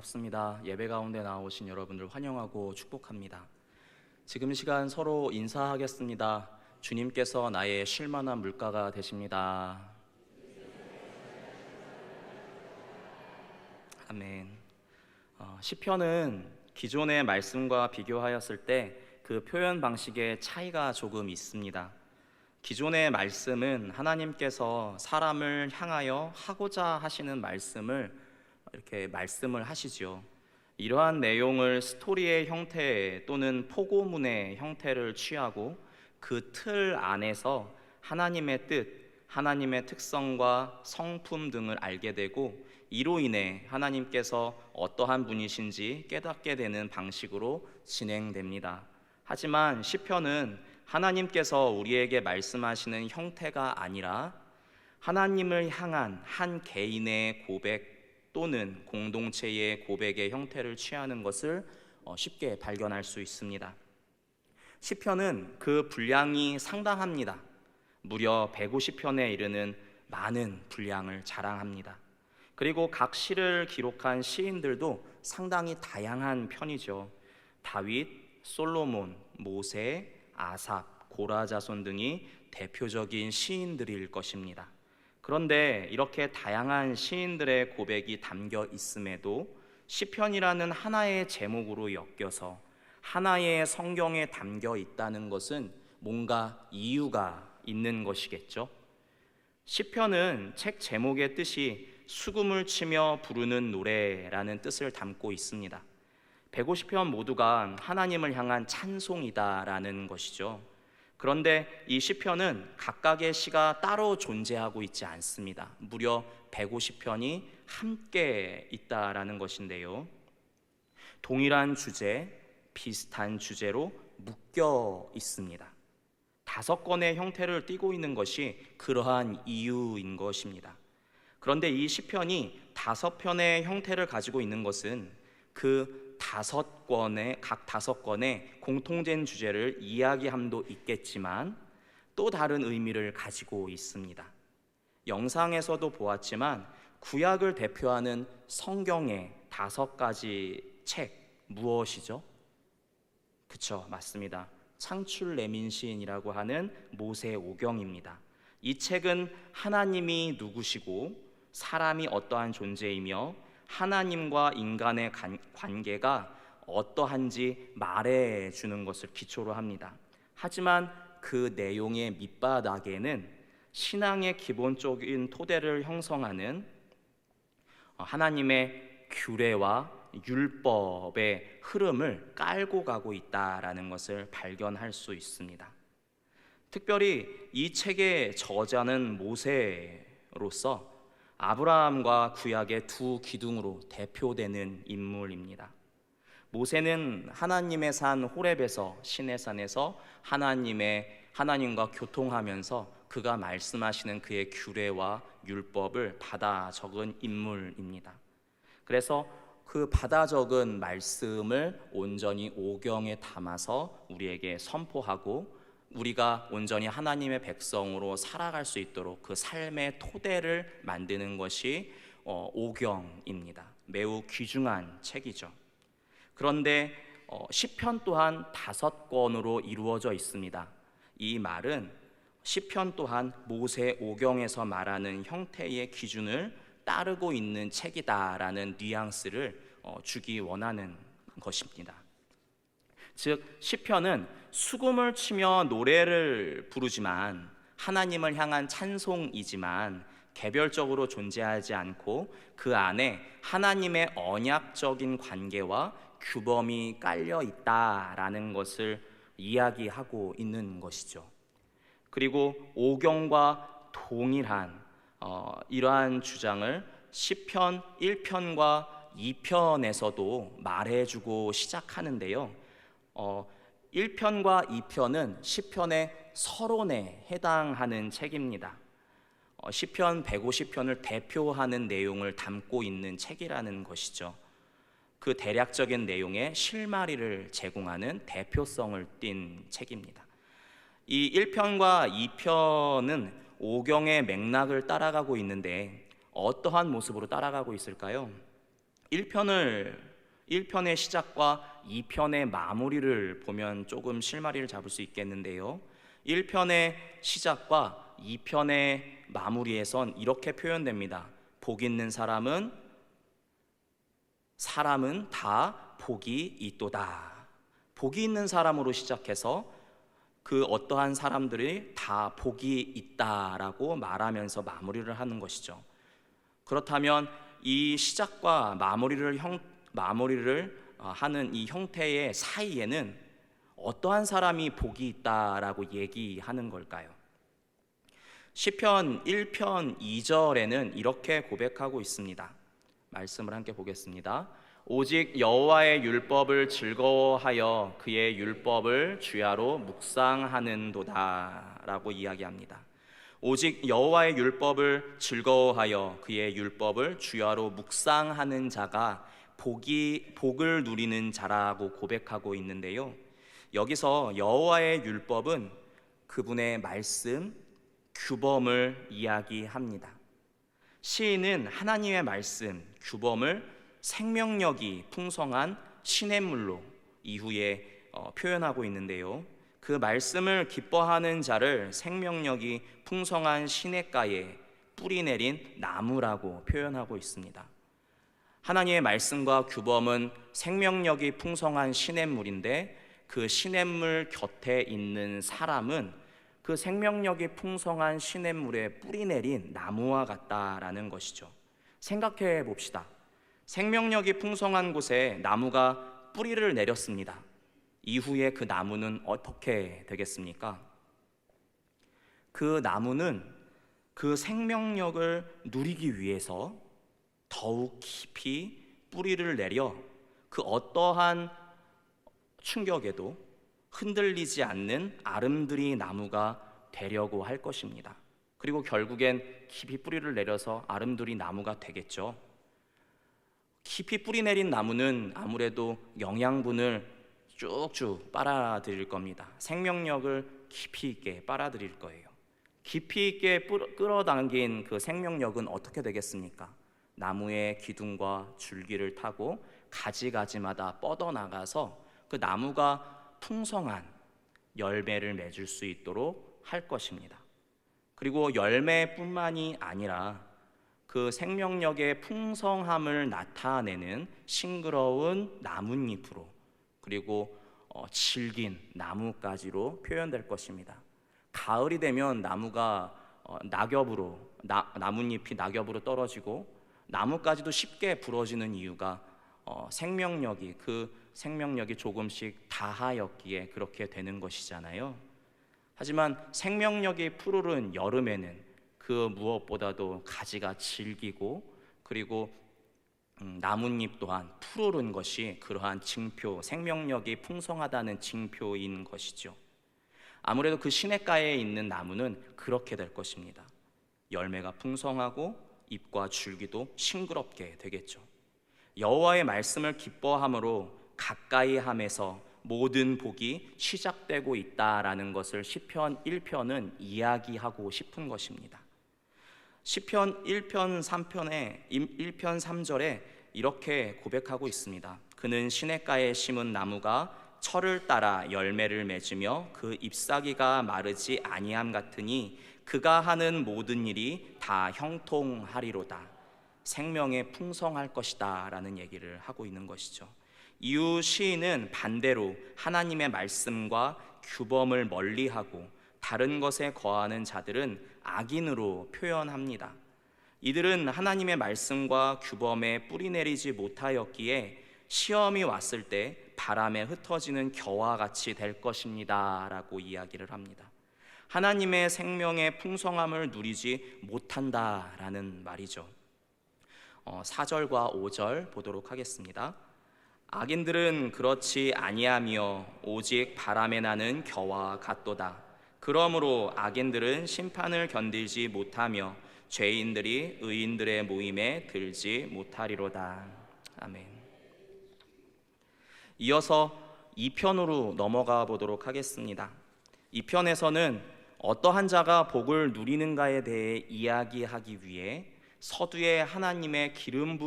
반갑습니다. 예배 가운데 나오신 여러분들 환영하고 축복합니다. 지금 시간 서로 인사하겠습니다. 주님께서 나의 쉴만한 물가가 되십니다. 아멘. 시편은 기존의 말씀과 비교하였을 때 그 표현 방식의 차이가 조금 있습니다. 기존의 말씀은 하나님께서 사람을 향하여 하고자 하시는 말씀을 이렇게 말씀을 하시죠. 이러한 내용을 스토리의 형태 또는 포고문의 형태를 취하고 그 틀 안에서 하나님의 뜻, 하나님의 특성과 성품 등을 알게 되고 이로 인해 하나님께서 어떠한 분이신지 깨닫게 되는 방식으로 진행됩니다. 하지만 시편은 하나님께서 우리에게 말씀하시는 형태가 아니라 하나님을 향한 한 개인의 고백 또는 공동체의 고백의 형태를 취하는 것을 쉽게 발견할 수 있습니다. 시편은 그 분량이 상당합니다. 무려 150편에 이르는 많은 분량을 자랑합니다. 그리고 각 시를 기록한 시인들도 상당히 다양한 편이죠. 다윗, 솔로몬, 모세, 아삽, 고라 자손 등이 대표적인 시인들일 것입니다. 그런데 이렇게 다양한 시인들의 고백이 담겨 있음에도 시편이라는 하나의 제목으로 엮여서 하나의 성경에 담겨 있다는 것은 뭔가 이유가 있는 것이겠죠. 시편은 책 제목의 뜻이 수금을 치며 부르는 노래라는 뜻을 담고 있습니다. 150편 모두가 하나님을 향한 찬송이다라는 것이죠. 그런데 이 시편은 각각의 시가 따로 존재하고 있지 않습니다. 무려 150편이 함께 있다라는 것인데요. 동일한 주제, 비슷한 주제로 묶여 있습니다. 5권의 형태를 띠고 있는 것이 그러한 이유인 것입니다. 그런데 이 시편이 5편의 형태를 가지고 있는 것은 그 각 5권의 공통된 주제를 이야기함도 있겠지만 또 다른 의미를 가지고 있습니다. 영상에서도 보았지만 구약을 대표하는 성경의 5가지 책 무엇이죠? 그쵸, 맞습니다. 창출 레민신이라고 하는 모세오경입니다. 이 책은 하나님이 누구시고 사람이 어떠한 존재이며 하나님과 인간의 관계가 어떠한지 말해주는 것을 기초로 합니다. 하지만 그 내용의 밑바닥에는 신앙의 기본적인 토대를 형성하는 하나님의 규례와 율법의 흐름을 깔고 가고 있다라는 것을 발견할 수 있습니다. 특별히 이 책의 저자는 모세로서 아브라함과 구약의 두 기둥으로 대표되는 인물입니다. 모세는 하나님의 산 호렙에서 시내산에서 하나님과 교통하면서 그가 말씀하시는 그의 규례와 율법을 받아 적은 인물입니다. 그래서 그 받아 적은 말씀을 온전히 오경에 담아서 우리에게 선포하고 우리가 온전히 하나님의 백성으로 살아갈 수 있도록 그 삶의 토대를 만드는 것이 오경입니다. 매우 귀중한 책이죠. 그런데 시편 또한 5권으로 이루어져 있습니다. 이 말은 시편 또한 모세 오경에서 말하는 형태의 기준을 따르고 있는 책이다라는 뉘앙스를 주기 원하는 것입니다. 즉 시편은 수금을 치며 노래를 부르지만 하나님을 향한 찬송이지만 개별적으로 존재하지 않고 그 안에 하나님의 언약적인 관계와 규범이 깔려 있다라는 것을 이야기하고 있는 것이죠. 그리고 오경과 동일한 이러한 주장을 시편 1편과 2편에서도 말해주고 시작하는데요. 1편과 2편은 시편의 서론에 해당하는 책입니다. 시편 150편을 대표하는 내용을 담고 있는 책이라는 것이죠. 그 대략적인 내용의 실마리를 제공하는 대표성을 띤 책입니다. 이 1편과 2편은 오경의 맥락을 따라가고 있는데 어떠한 모습으로 따라가고 있을까요? 1편의 시작과 2편의 마무리를 보면 조금 실마리를 잡을 수 있겠는데요. 1편의 시작과 2편의 마무리에선 이렇게 표현됩니다. 복 있는 사람은 다 복이 있도다. 복이 있는 사람으로 시작해서 그 어떠한 사람들이 다 복이 있다라고 말하면서 마무리를 하는 것이죠. 그렇다면 이 시작과 마무리를 하는 이 형태의 사이에는 어떠한 사람이 복이 있다라고 얘기하는 걸까요? 시편 1편 2절에는 이렇게 고백하고 있습니다. 말씀을 함께 보겠습니다. 오직 여호와의 율법을 즐거워하여 그의 율법을 주야로 묵상하는도다 라고 이야기합니다. 오직 여호와의 율법을 즐거워하여 그의 율법을 주야로 묵상하는 자가 복을 누리는 자라고 고백하고 있는데요. 여기서 여호와의 율법은 그분의 말씀, 규범을 이야기합니다. 시인은 하나님의 말씀, 규범을 생명력이 풍성한 시냇물로 이후에 표현하고 있는데요. 그 말씀을 기뻐하는 자를 생명력이 풍성한 시냇가에 뿌리 내린 나무라고 표현하고 있습니다. 하나님의 말씀과 규범은 생명력이 풍성한 시냇물인데 그 시냇물 곁에 있는 사람은 그 생명력이 풍성한 시냇물에 뿌리 내린 나무와 같다라는 것이죠. 생각해 봅시다. 생명력이 풍성한 곳에 나무가 뿌리를 내렸습니다. 이후에 그 나무는 어떻게 되겠습니까? 그 나무는 그 생명력을 누리기 위해서 더욱 깊이 뿌리를 내려 그 어떠한 충격에도 흔들리지 않는 아름드리 나무가 되려고 할 것입니다. 그리고 결국엔 깊이 뿌리를 내려서 아름드리 나무가 되겠죠. 깊이 뿌리 내린 나무는 아무래도 영양분을 쭉쭉 빨아들일 겁니다. 생명력을 깊이 있게 빨아들일 거예요. 깊이 있게 끌어당긴 그 생명력은 어떻게 되겠습니까? 나무의 기둥과 줄기를 타고 가지가지마다 뻗어나가서 그 나무가 풍성한 열매를 맺을 수 있도록 할 것입니다. 그리고 열매뿐만이 아니라 그 생명력의 풍성함을 나타내는 싱그러운 나뭇잎으로 그리고 질긴 나뭇가지로 표현될 것입니다. 가을이 되면 나무가 나뭇잎이 낙엽으로 떨어지고 나뭇가지도 쉽게 부러지는 이유가 생명력이 조금씩 다하였기에 그렇게 되는 것이잖아요. 하지만 생명력이 푸르른 여름에는 그 무엇보다도 가지가 질기고 그리고 나뭇잎 또한 푸르른 것이 그러한 징표, 생명력이 풍성하다는 징표인 것이죠. 아무래도 그 시냇가에 있는 나무는 그렇게 될 것입니다. 열매가 풍성하고 잎과 줄기도 싱그럽게 되겠죠. 여호와의 말씀을 기뻐함으로 가까이 함에서 모든 복이 시작되고 있다라는 것을 시편 1편은 이야기하고 싶은 것입니다. 시편 1편 3절에 이렇게 고백하고 있습니다. 그는 시냇가에 심은 나무가 철을 따라 열매를 맺으며 그 잎사귀가 마르지 아니함 같으니 그가 하는 모든 일이 다 형통하리로다. 생명에 풍성할 것이다 라는 얘기를 하고 있는 것이죠. 이후 시인은 반대로 하나님의 말씀과 규범을 멀리하고 다른 것에 거하는 자들은 악인으로 표현합니다. 이들은 하나님의 말씀과 규범에 뿌리 내리지 못하였기에 시험이 왔을 때 바람에 흩어지는 겨와 같이 될 것입니다 라고 이야기를 합니다. 하나님의 생명의 풍성함을 누리지 못한다라는 말이죠. 4절과 5절 보도록 하겠습니다. 악인들은 그렇지 아니하며 오직 바람에 나는 겨와 같도다. 그러므로 악인들은 심판을 견디지 못하며 죄인들이 의인들의 모임에 들지 못하리로다. 아멘. 이어서 2편으로 넘어가 보도록 하겠습니다. 2편에서는 어떠한 자가 복을 누리는가에 대해 이야기하기 위해 서두에 하나님의 기름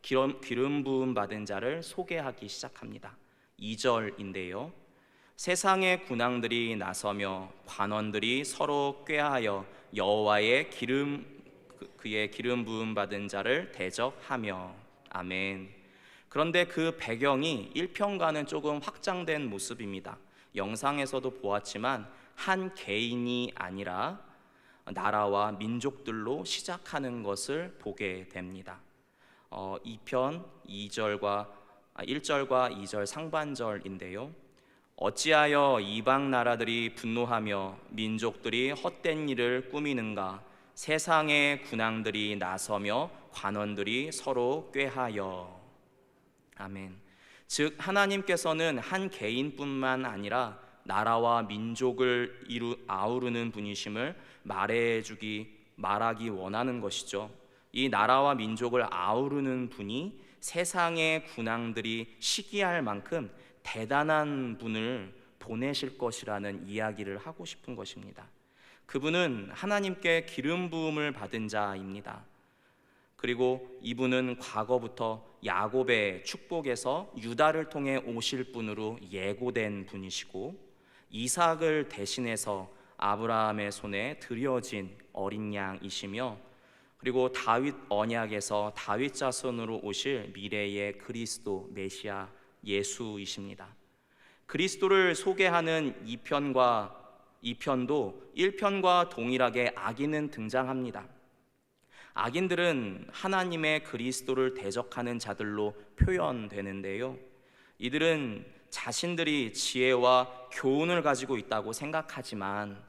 기름 부음 받은 자를 소개하기 시작합니다. 2절인데요. 세상의 군왕들이 나서며 관원들이 서로 꾀하여 여호와의 그의 기름 부음 받은 자를 대적하며. 아멘. 그런데 그 배경이 1편과는 조금 확장된 모습입니다. 영상에서도 보았지만 한 개인이 아니라 나라와 민족들로 시작하는 것을 보게 됩니다. 2편 1절과 2절 상반절인데요. 어찌하여 이방 나라들이 분노하며 민족들이 헛된 일을 꾸미는가? 세상의 군왕들이 나서며 관원들이 서로 꾀하여. 아멘. 즉 하나님께서는 한 개인뿐만 아니라 나라와 민족을 아우르는 분이심을 말하기 원하는 것이죠. 이 나라와 민족을 아우르는 분이 세상의 군왕들이 시기할 만큼 대단한 분을 보내실 것이라는 이야기를 하고 싶은 것입니다. 그분은 하나님께 기름 부음을 받은 자입니다. 그리고 이분은 과거부터 야곱의 축복에서 유다를 통해 오실 분으로 예고된 분이시고, 이삭을 대신해서 아브라함의 손에 드려진 어린 양이시며, 그리고 다윗 언약에서 다윗 자손으로 오실 미래의 그리스도 메시아 예수이십니다. 그리스도를 소개하는 2편도 1편과 동일하게 악인은 등장합니다. 악인들은 하나님의 그리스도를 대적하는 자들로 표현되는데요. 이들은 자신들이 지혜와 교훈을 가지고 있다고 생각하지만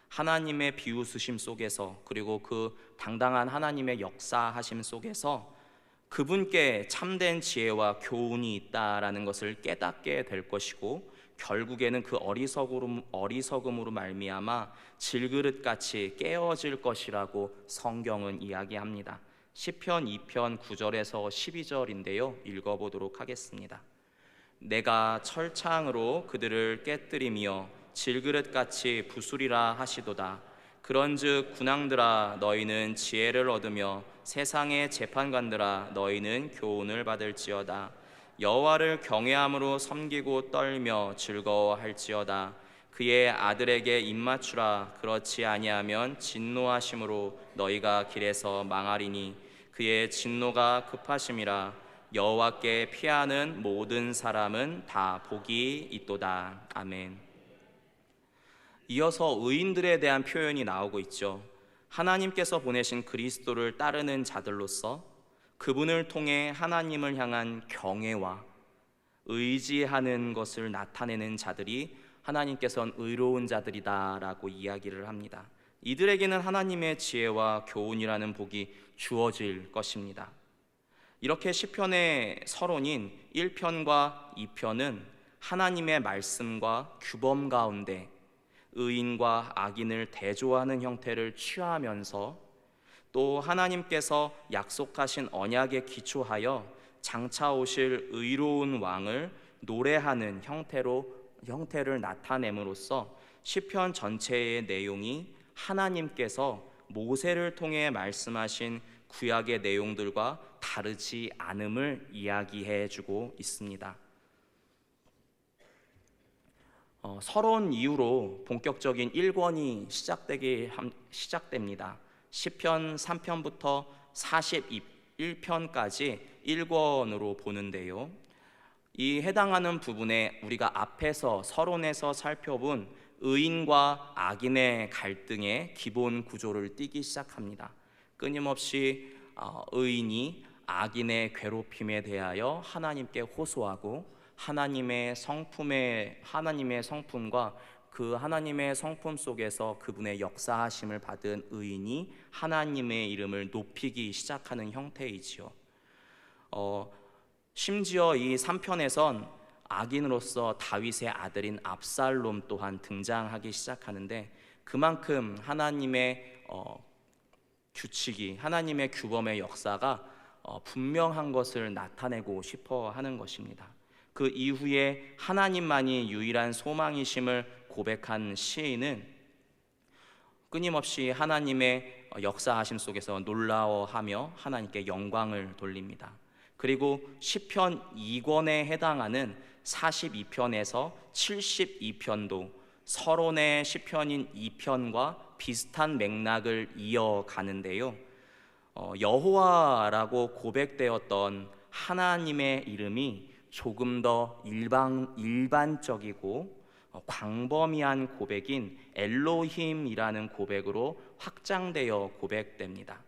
하나님의 비웃으심 속에서, 그리고 그 당당한 하나님의 역사하심 속에서 그분께 참된 지혜와 교훈이 있다라는 것을 깨닫게 될 것이고, 결국에는 그 어리석음으로 말미암아 질그릇같이 깨어질 것이라고 성경은 이야기합니다. 시편 2편 9절에서 12절인데요. 읽어보도록 하겠습니다. 내가 철창으로 그들을 깨뜨리며 질그릇같이 부수리라 하시도다. 그런즉 군왕들아 너희는 지혜를 얻으며 세상의 재판관들아 너희는 교훈을 받을지어다. 여호와를 경외함으로 섬기고 떨며 즐거워할지어다. 그의 아들에게 입맞추라. 그렇지 아니하면 진노하심으로 너희가 길에서 망하리니 그의 진노가 급하심이라. 여호와께 피하는 모든 사람은 다 복이 있도다. 아멘. 이어서 의인들에 대한 표현이 나오고 있죠. 하나님께서 보내신 그리스도를 따르는 자들로서 그분을 통해 하나님을 향한 경외와 의지하는 것을 나타내는 자들이 하나님께서는 의로운 자들이다라고 이야기를 합니다. 이들에게는 하나님의 지혜와 교훈이라는 복이 주어질 것입니다. 이렇게 시편의 서론인 1편과 2편은 하나님의 말씀과 규범 가운데 의인과 악인을 대조하는 형태를 취하면서 또 하나님께서 약속하신 언약에 기초하여 장차 오실 의로운 왕을 노래하는 형태를 나타냄으로써 시편 전체의 내용이 하나님께서 모세를 통해 말씀하신 구약의 내용들과 다르지 않음을 이야기해 주고 있습니다. 서론 이후로 본격적인 1권이 시작됩니다. 시편 3편부터 41편까지 1권으로 보는데요. 이 해당하는 부분에 우리가 앞에서 서론에서 살펴본 의인과 악인의 갈등의 기본 구조를 띠기 시작합니다. 끊임없이 의인이 악인의 괴롭힘에 대하여 하나님께 호소하고 하나님의 성품과 그 하나님의 성품 속에서 그분의 역사하심을 받은 의인이 하나님의 이름을 높이기 시작하는 형태이지요. 심지어 이 3편에선 악인으로서 다윗의 아들인 압살롬 또한 등장하기 시작하는데, 그만큼 하나님의 규칙이, 하나님의 규범의 역사가 분명한 것을 나타내고 싶어 하는 것입니다. 그 이후에 하나님만이 유일한 소망이심을 고백한 시인은 끊임없이 하나님의 역사하심 속에서 놀라워하며 하나님께 영광을 돌립니다. 그리고 시편 2권에 해당하는 42편에서 72편도 서론의 시편인 2편과 비슷한 맥락을 이어가는데요. 여호와라고 고백되었던 하나님의 이름이 조금 더 일반적이고 광범위한 고백인 엘로힘이라는 고백으로 확장되어 고백됩니다.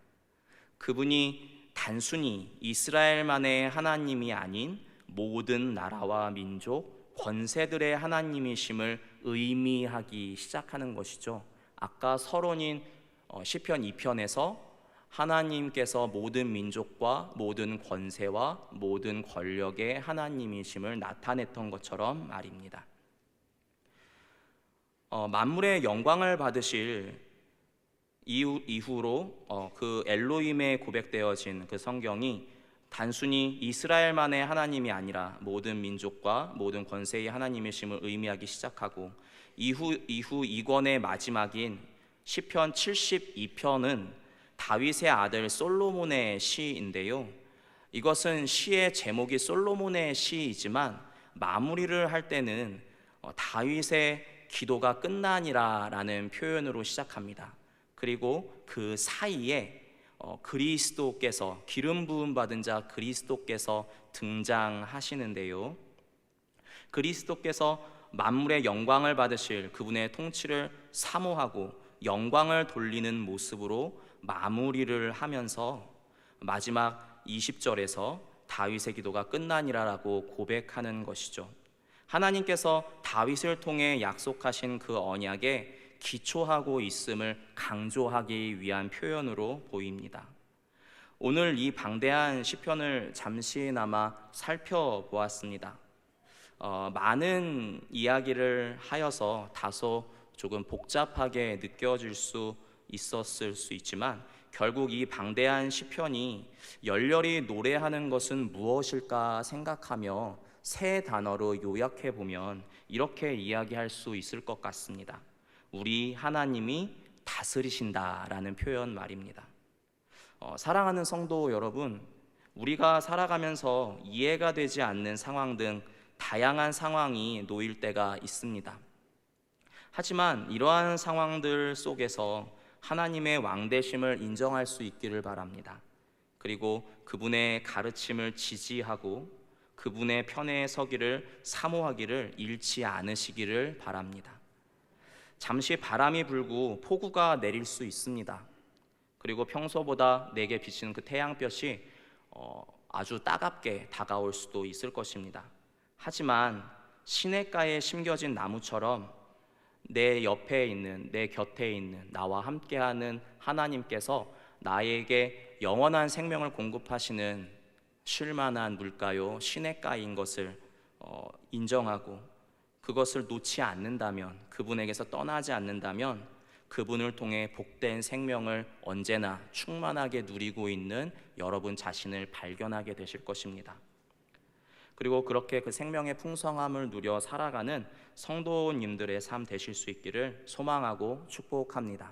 그분이 단순히 이스라엘만의 하나님이 아닌 모든 나라와 민족, 권세들의 하나님이심을 의미하기 시작하는 것이죠. 아까 서론인 시편 2편에서 하나님께서 모든 민족과 모든 권세와 모든 권력의 하나님이심을 나타냈던 것처럼 말입니다. 만물의 영광을 받으실 이후로 그 엘로힘에 고백되어진 그 성경이 단순히 이스라엘만의 하나님이 아니라 모든 민족과 모든 권세의 하나님이심을 의미하기 시작하고 이후 2권의 마지막인 시편 72편은 다윗의 아들 솔로몬의 시인데요. 이것은 시의 제목이 솔로몬의 시이지만 마무리를 할 때는 다윗의 기도가 끝나니라라는 표현으로 시작합니다. 그리고 그 사이에 그리스도께서, 기름 부음 받은 자 그리스도께서 등장하시는데요. 그리스도께서 만물의 영광을 받으실 그분의 통치를 사모하고 영광을 돌리는 모습으로 마무리를 하면서 마지막 20절에서 다윗의 기도가 끝나니라라고 고백하는 것이죠. 하나님께서 다윗을 통해 약속하신 그 언약에 기초하고 있음을 강조하기 위한 표현으로 보입니다. 오늘 이 방대한 시편을 잠시나마 살펴보았습니다. 많은 이야기를 하여서 다소 조금 복잡하게 느껴질 수 있었을 수 있지만 결국 이 방대한 시편이 열렬히 노래하는 것은 무엇일까 생각하며 세 단어로 요약해 보면 이렇게 이야기할 수 있을 것 같습니다. 우리 하나님이 다스리신다라는 표현 말입니다. 사랑하는 성도 여러분, 우리가 살아가면서 이해가 되지 않는 상황 등 다양한 상황이 놓일 때가 있습니다. 하지만 이러한 상황들 속에서 하나님의 왕되심을 인정할 수 있기를 바랍니다. 그리고 그분의 가르침을 지지하고 그분의 편에 서기를 사모하기를 잃지 않으시기를 바랍니다. 잠시 바람이 불고 폭우가 내릴 수 있습니다. 그리고 평소보다 내게 비치는 그 태양볕이 아주 따갑게 다가올 수도 있을 것입니다. 하지만 시냇가에 심겨진 나무처럼 내 옆에 있는, 내 곁에 있는 나와 함께하는 하나님께서 나에게 영원한 생명을 공급하시는 쉴만한 물가요 시냇가인 것을 인정하고 그것을 놓지 않는다면, 그분에게서 떠나지 않는다면 그분을 통해 복된 생명을 언제나 충만하게 누리고 있는 여러분 자신을 발견하게 되실 것입니다. 그리고 그렇게 그 생명의 풍성함을 누려 살아가는 성도님들의 삶 되실 수 있기를 소망하고 축복합니다.